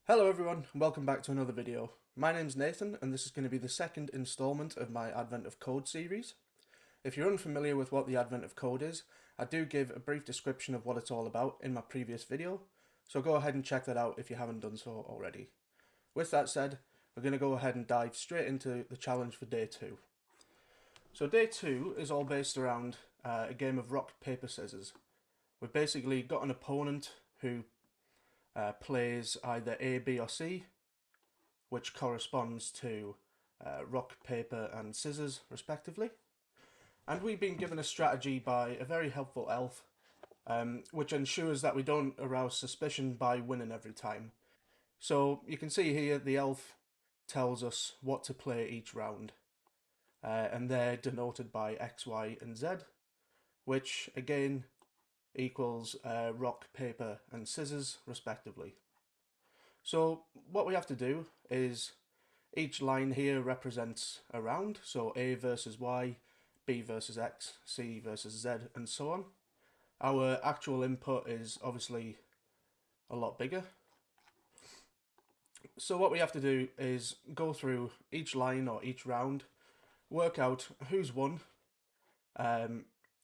Hello everyone, and welcome back to another video. My name's Nathan, and this is going to be the second instalment of my Advent of Code series. If you're unfamiliar with what the Advent of Code is, I do give a brief description of what it's all about in my previous video, so go ahead and check that out if you haven't done so already. With that said, we're going to go ahead and dive straight into the challenge for day 2. So day 2 is all based around a game of rock, paper, scissors. We've basically got an opponent who plays either A, B or C, which corresponds to rock, paper and scissors respectively. And we've been given a strategy by a very helpful elf, which ensures that we don't arouse suspicion by winning every time. So you can see here the elf tells us what to play each round, and they're denoted by X, Y and Z, which again equals rock, paper and scissors respectively. So what we have to do is each line here represents a round, so A versus Y, B versus X, C versus Z, and so on. Our actual input is obviously a lot bigger. So what we have to do is go through each line or each round, work out who's won,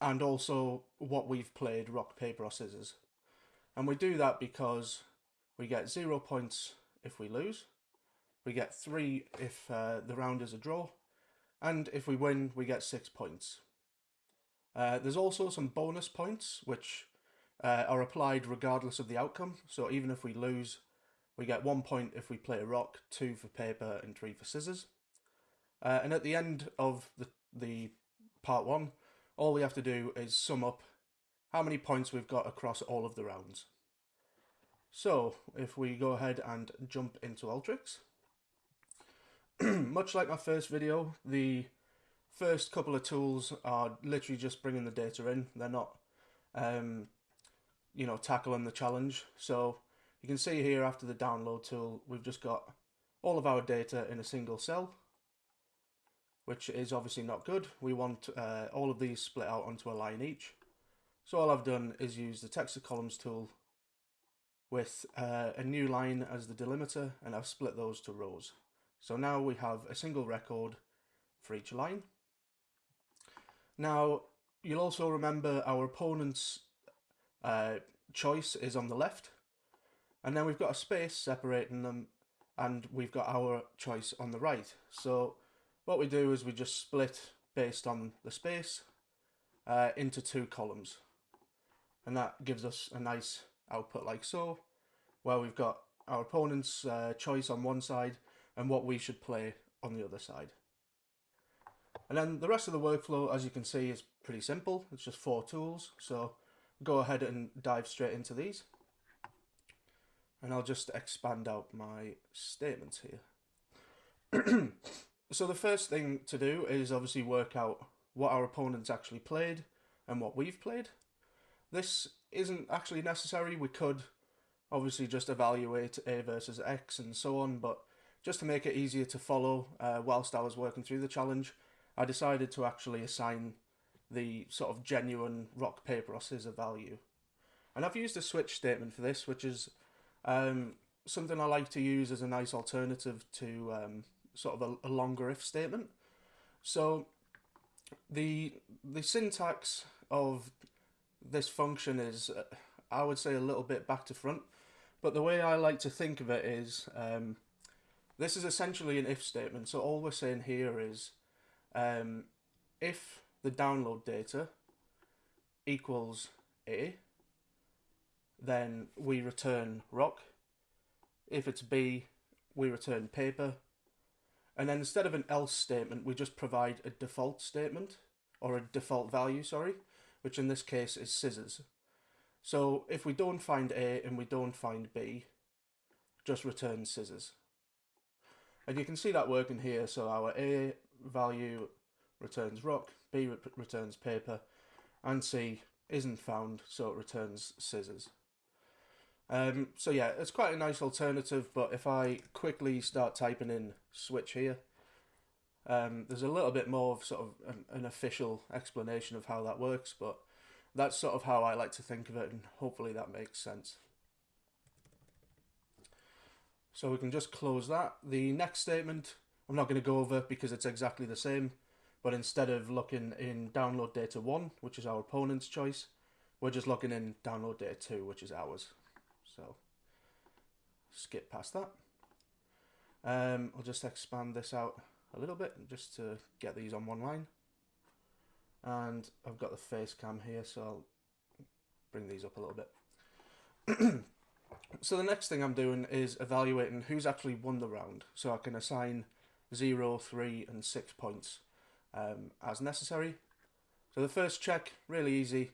and also what we've played, rock, paper or scissors. And we do that because we get 0 points if we lose, we get 3 if the round is a draw, and if we win, we get 6 points. There's also some bonus points, which are applied regardless of the outcome. So even if we lose, we get 1 point if we play a rock, 2 for paper, and 3 for scissors. And at the end of the part 1, all we have to do is sum up how many points we've got across all of the rounds. So if we go ahead and jump into Ultrix, much like my first video, the first couple of tools are literally just bringing the data in. They're not, tackling the challenge. So you can see here after the download tool, we've just got all of our data in a single cell, which is obviously not good. We want all of these split out onto a line each. So all I've done is use the text to columns tool with a new line as the delimiter, and I've split those to rows. So now we have a single record for each line. Now, you'll also remember our opponent's choice is on the left, and then we've got a space separating them, and we've got our choice on the right. So what we do is we just split based on the space into 2 columns, and that gives us a nice output like so, where we've got our opponent's choice on one side and what we should play on the other side. And then the rest of the workflow, as you can see, is pretty simple. It's just 4 tools, so go ahead and dive straight into these. And I'll just expand out my statements here. So the first thing to do is obviously work out what our opponents actually played and what we've played. This isn't actually necessary. We could obviously just evaluate A versus X and so on, but just to make it easier to follow whilst I was working through the challenge, I decided to actually assign the sort of genuine rock, paper or scissor value. And I've used a switch statement for this, which is something I like to use as a nice alternative to sort of a longer if statement. So the syntax of this function is, I would say, a little bit back to front, but the way I like to think of it is this is essentially an if statement. So all we're saying here is if the download data equals A, then we return rock. If it's B, we return paper. And then instead of an else statement, we just provide a default statement, or a default value, sorry, which in this case is scissors. So if we don't find A and we don't find B, just return scissors. And you can see that working here. So our A value returns rock, B returns paper, and C isn't found, so it returns scissors. So yeah, it's quite a nice alternative, but if I quickly start typing in switch here, there's a little bit more of sort of an official explanation of how that works, but that's sort of how I like to think of it, and hopefully that makes sense. So we can just close that. The next statement I'm not going to go over because it's exactly the same, but instead of looking in download data 1, which is our opponent's choice, we're just looking in download data 2, which is ours. So skip past that. I'll just expand this out a little bit just to get these on one line. And I've got the face cam here, so I'll bring these up a little bit. So the next thing I'm doing is evaluating who's actually won the round, so I can assign 0, 3 and 6 points as necessary. So the first check, really easy.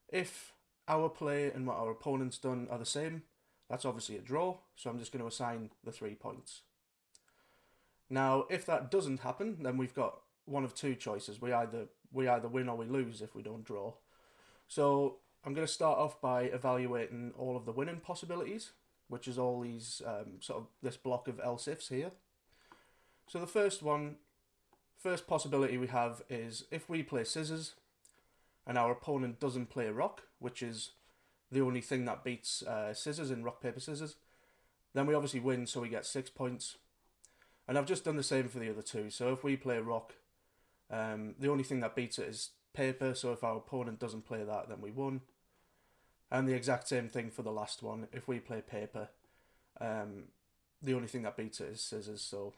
If our play and what our opponent's done are the same, that's obviously a draw, so I'm just going to assign the 3 points. Now, if that doesn't happen, then we've got one of two choices. We either win or we lose if we don't draw. So I'm going to start off by evaluating all of the winning possibilities, which is all these sort of this block of else ifs here. So the first possibility we have is if we play scissors and our opponent doesn't play rock, which is the only thing that beats scissors in rock, paper, scissors, then we obviously win, so we get 6 points. And I've just done the same for the other two. So if we play rock, the only thing that beats it is paper, so if our opponent doesn't play that, then we won. And the exact same thing for the last one. If we play paper, the only thing that beats it is scissors, so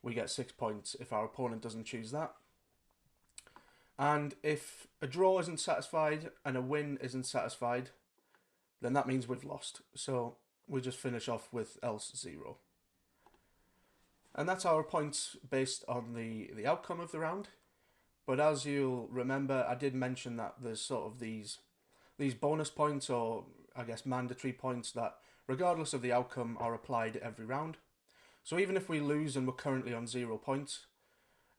we get 6 points if our opponent doesn't choose that. And if a draw isn't satisfied and a win isn't satisfied, then that means we've lost. So we just finish off with else 0. And that's our points based on the outcome of the round. But as you'll remember, I did mention that there's sort of these bonus points, or I guess mandatory points, that regardless of the outcome are applied every round. So even if we lose and we're currently on 0 points,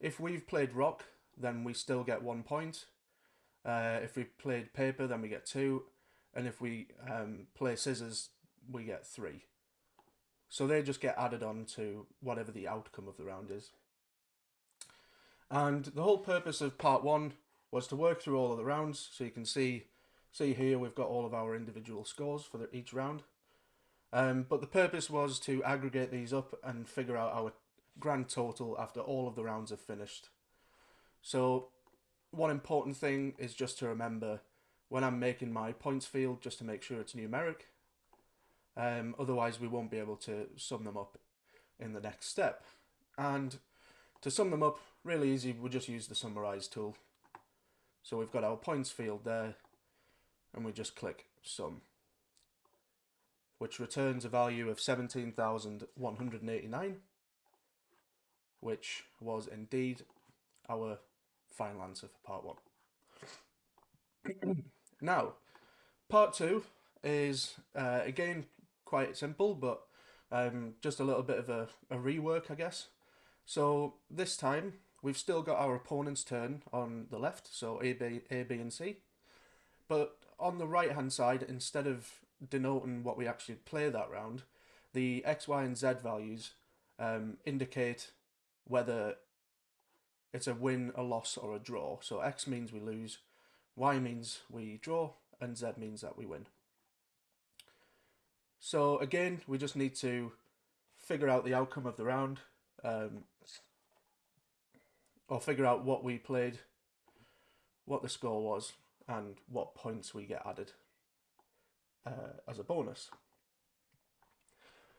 if we've played rock, then we still get 1 point. If we played paper, then we get 2. And if we play scissors, we get 3. So they just get added on to whatever the outcome of the round is. And the whole purpose of part 1 was to work through all of the rounds. So you can see here we've got all of our individual scores for each round. But the purpose was to aggregate these up and figure out our grand total after all of the rounds have finished. So one important thing is just to remember when I'm making my points field, just to make sure it's numeric. Otherwise we won't be able to sum them up in the next step. And to sum them up, really easy, we'll just use the summarize tool. So we've got our points field there, and we just click sum, which returns a value of 17,189, which was indeed our final answer for part 1. Now, part 2 is, again, quite simple, but just a little bit of a rework, I guess. So this time, we've still got our opponent's turn on the left, so A, B, and C. But on the right-hand side, instead of denoting what we actually play that round, the X, Y, and Z values indicate whether it's a win, a loss, or a draw. So X means we lose, Y means we draw, and Z means that we win. So again, we just need to figure out the outcome of the round, or figure out what we played, what the score was, and what points we get added as a bonus.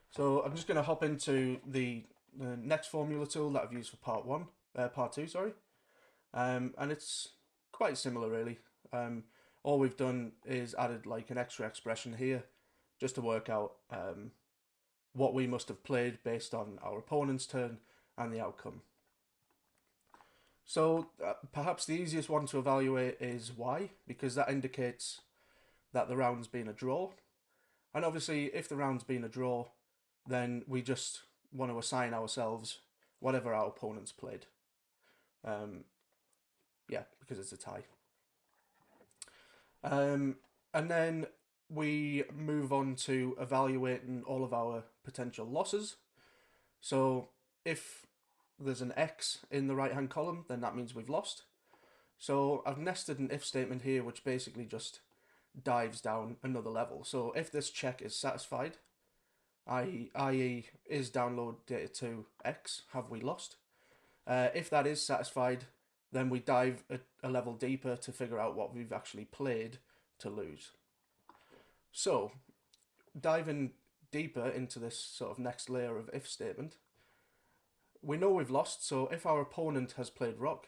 So I'm just going to hop into the next formula tool that I've used for part 2, sorry. And it's quite similar really. All we've done is added like an extra expression here just to work out what we must have played based on our opponent's turn and the outcome. So perhaps the easiest one to evaluate is Y, because that indicates that the round's been a draw. And obviously if the round's been a draw, then we just want to assign ourselves whatever our opponent's played. Yeah, because it's a tie. And then we move on to evaluating all of our potential losses. So if there's an X in the right hand column, then that means we've lost. So I've nested an if statement here, which basically just dives down another level. So if this check is satisfied, i.e. is download data to X, have we lost? If that is satisfied, then we dive a level deeper to figure out what we've actually played to lose. So, diving deeper into this sort of next layer of if statement, we know we've lost, so if our opponent has played rock,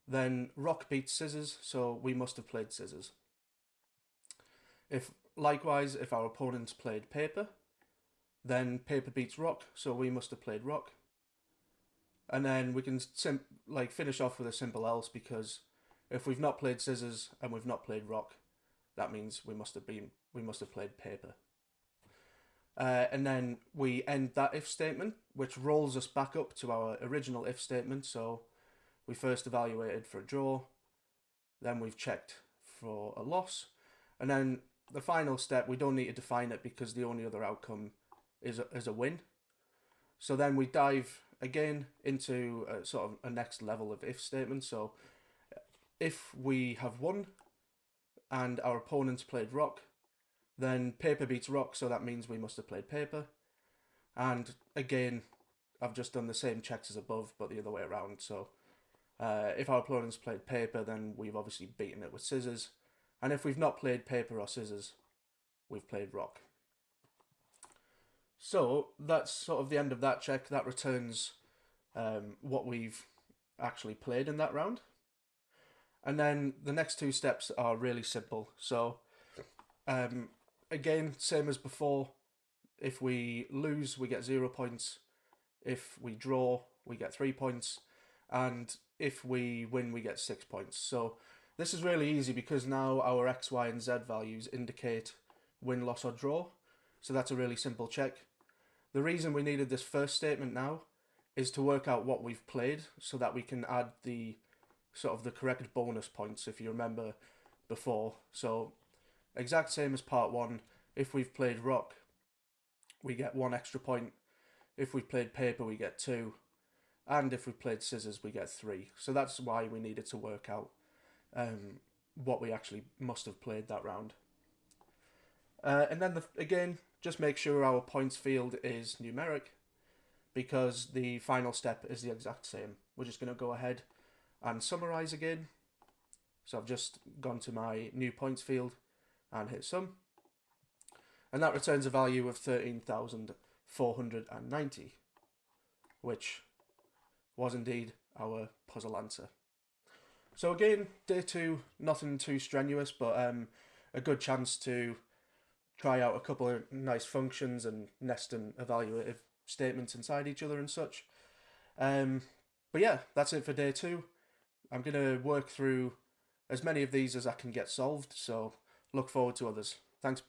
then rock beats scissors, so we must have played scissors. If likewise, if our opponent's played paper, then paper beats rock, so we must have played rock. And then we can finish off with a simple else, because if we've not played scissors and we've not played rock, that means we must have played paper. And then we end that if statement, which rolls us back up to our original if statement. So we first evaluated for a draw, then we've checked for a loss, and then the final step, we don't need to define it because the only other outcome is a win. So then we dive again into a sort of a next level of if statement. So if we have won and our opponent's played rock, then paper beats rock, so that means we must have played paper. And again, I've just done the same checks as above, but the other way around. So if our opponent's played paper, then we've obviously beaten it with scissors. And if we've not played paper or scissors, we've played rock. So that's sort of the end of that check. That returns what we've actually played in that round. And then the next two steps are really simple. So again, same as before, if we lose, we get 0 points. If we draw, we get 3 points. And if we win, we get 6 points. So this is really easy because now our X, Y, and Z values indicate win, loss, or draw. So that's a really simple check. The reason we needed this first statement now is to work out what we've played so that we can add the sort of the correct bonus points, if you remember before. So exact same as part one. If we've played rock, we get 1 extra point. If we've played paper, we get 2. And if we've played scissors, we get 3. So that's why we needed to work out what we actually must have played that round. And then again, just make sure our points field is numeric, because the final step is the exact same. We're just going to go ahead and summarize again. So I've just gone to my new points field and hit sum. And that returns a value of 13,490, which was indeed our puzzle answer. So again, day 2, nothing too strenuous, but a good chance to try out a couple of nice functions and nest and evaluative statements inside each other and such. But yeah, that's it for day 2. I'm going to work through as many of these as I can get solved, so look forward to others. Thanks.